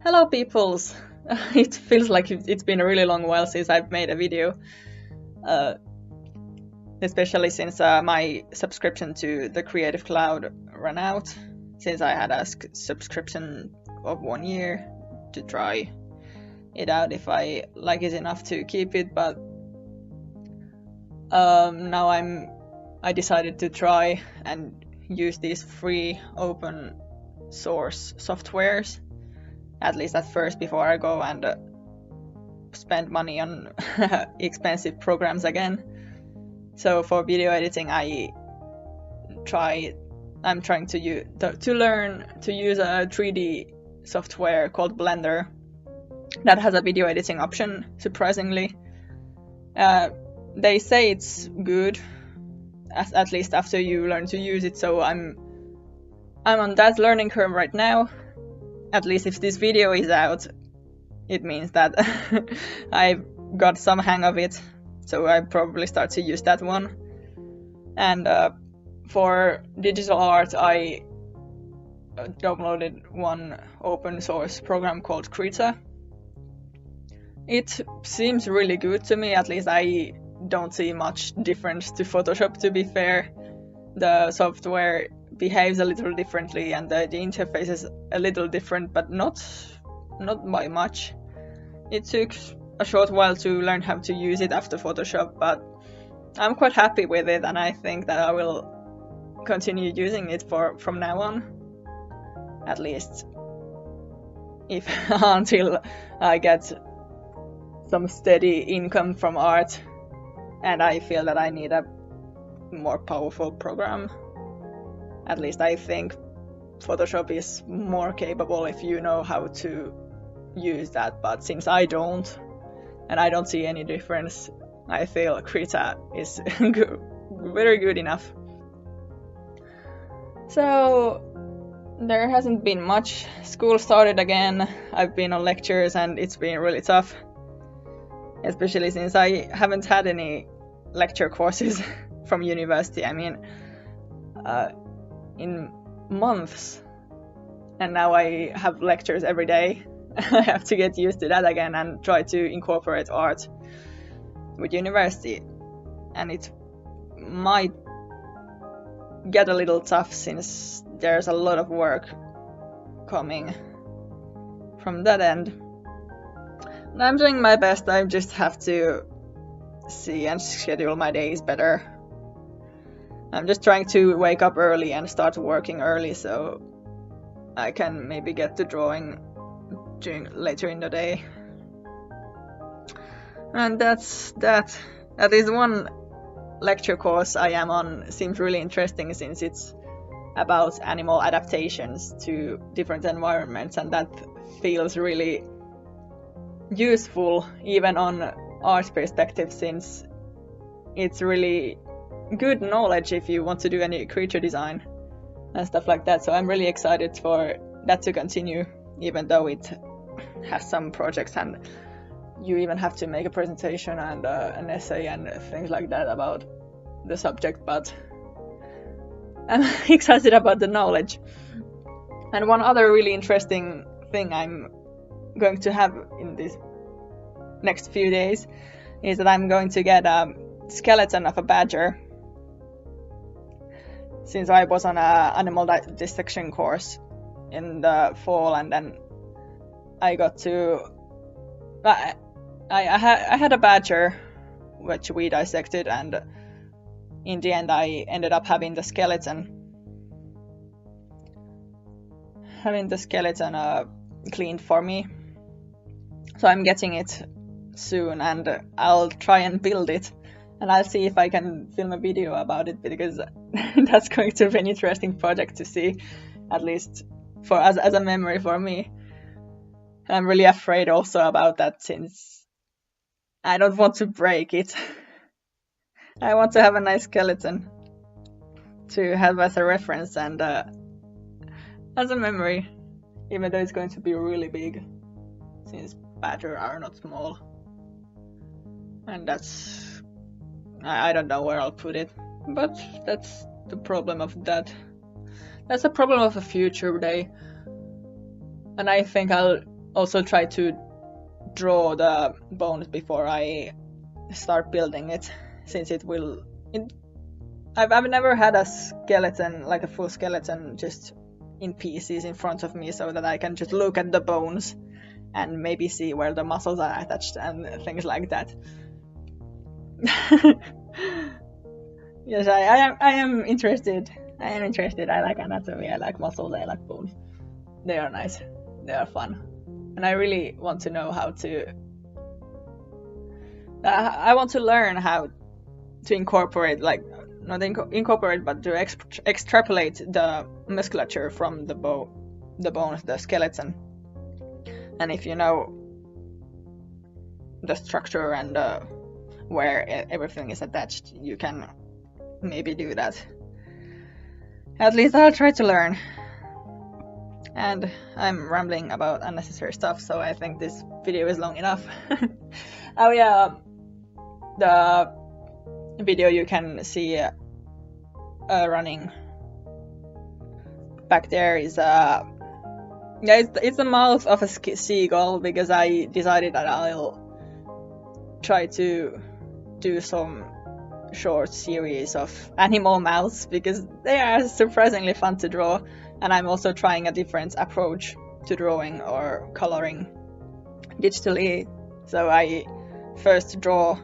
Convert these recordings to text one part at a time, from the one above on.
Hello peoples! It feels like it's been a really long while since I've made a video. Uh, Especially since my subscription to the Creative Cloud ran out. Since I had a subscription of 1 year to try it out if I like it enough to keep it, but now I decided to try and use these free open source softwares, at least at first, before I go and spend money on expensive programs again. So for video editing, I'm trying to learn to use a 3D software called Blender that has a video editing option, surprisingly. They say it's good, at least after you learn to use it, so I'm on that learning curve right now. At least if this video is out, it means that I've got some hang of it, so I probably start to use that one. And for digital art, I downloaded one open source program called Krita. It seems really good to me, at least I don't see much difference to Photoshop, to be fair. The software behaves a little differently and the interface is a little different, but not by much. It took a short while to learn how to use it after Photoshop, but I'm quite happy with it, and I think that I will continue using it from now on, at least if until I get some steady income from art and I feel that I need a more powerful program. At least I think Photoshop is more capable if you know how to use that, but since I don't, and I don't see any difference, I feel Krita is very good enough. So there hasn't been much. School started again. I've been on lectures and it's been really tough, especially since I haven't had any lecture courses from university. I mean, in months, and now I have lectures every day. I have to get used to that again and try to incorporate art with university, and it might get a little tough since there's a lot of work coming from that end. And I'm doing my best. I just have to see and schedule my days better. I'm just trying to wake up early and start working early so I can maybe get to drawing later in the day. And that's that. At least one lecture course I am on seems really interesting, since it's about animal adaptations to different environments, and that feels really useful even on art perspective, since it's really good knowledge if you want to do any creature design and stuff like that. So I'm really excited for that to continue, even though it has some projects and you even have to make a presentation and an essay and things like that about the subject, but I'm excited about the knowledge. And one other really interesting thing I'm going to have in these next few days is that I'm going to get a skeleton of a badger, since I was on a animal dissection course in the fall, and then I got to I had a badger which we dissected, and in the end I ended up having the skeleton cleaned for me. So I'm getting it soon, and I'll try and build it, and I'll see if I can film a video about it, because that's going to be an interesting project to see, at least for as a memory for me. And I'm really afraid also about that, since I don't want to break it. I want to have a nice skeleton to have as a reference and as a memory, even though it's going to be really big, since badgers are not small. And that's, I don't know where I'll put it, but that's the problem of that. That's a problem of a future day. And I think I'll also try to draw the bones before I start building it, since I've never had a skeleton, like a full skeleton, just in pieces in front of me, so that I can just look at the bones and maybe see where the muscles are attached and things like that. Yes, I am interested. I am interested. I like anatomy, I like muscles, I like bones. They are nice. They are fun. And I really want to know how to... I want to learn how to incorporate, like, not incorporate, but to extrapolate the musculature from the bones, the skeleton. And if you know the structure and where everything is attached, you can maybe do that. At least I'll try to learn. And I'm rambling about unnecessary stuff, so I think this video is long enough. Oh yeah, the video you can see running back there is it's the mouth of a seagull, because I decided that I'll try to do some short series of animal mouths, because they are surprisingly fun to draw, and I'm also trying a different approach to drawing or coloring digitally. So I first draw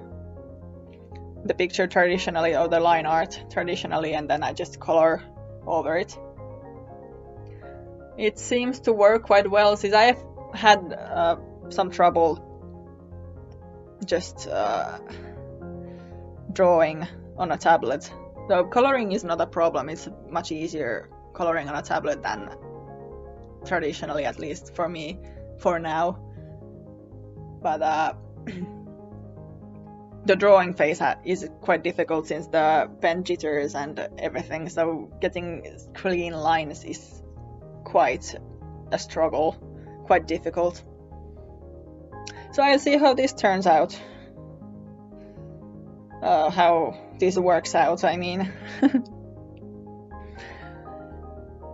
the picture traditionally, or the line art traditionally, and then I just color over it. It seems to work quite well, since I have had some trouble just drawing on a tablet. So coloring is not a problem, it's much easier coloring on a tablet than traditionally, at least for me, for now. But the drawing phase is quite difficult, since the pen jitters and everything, so getting clean lines is quite a struggle, quite difficult. So I'll see how this turns out. How this works out, I mean.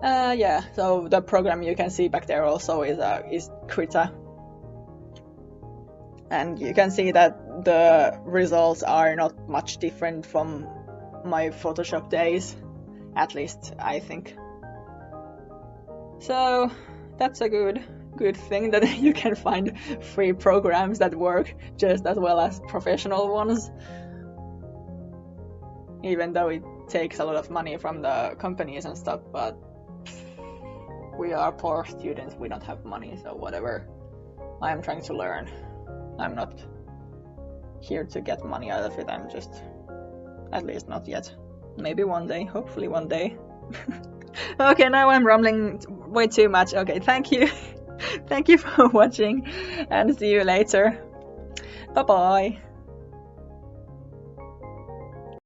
Yeah, so the program you can see back there also is Krita. And you can see that the results are not much different from my Photoshop days, at least I think. So that's a good thing, that you can find free programs that work just as well as professional ones. Even though it takes a lot of money from the companies and stuff, but we are poor students, we don't have money, so whatever. I am trying to learn. I'm not here to get money out of it, I'm just... at least not yet. Maybe one day, hopefully one day. Okay, now I'm rambling way too much. Okay, thank you. Thank you for watching, and see you later. Bye bye.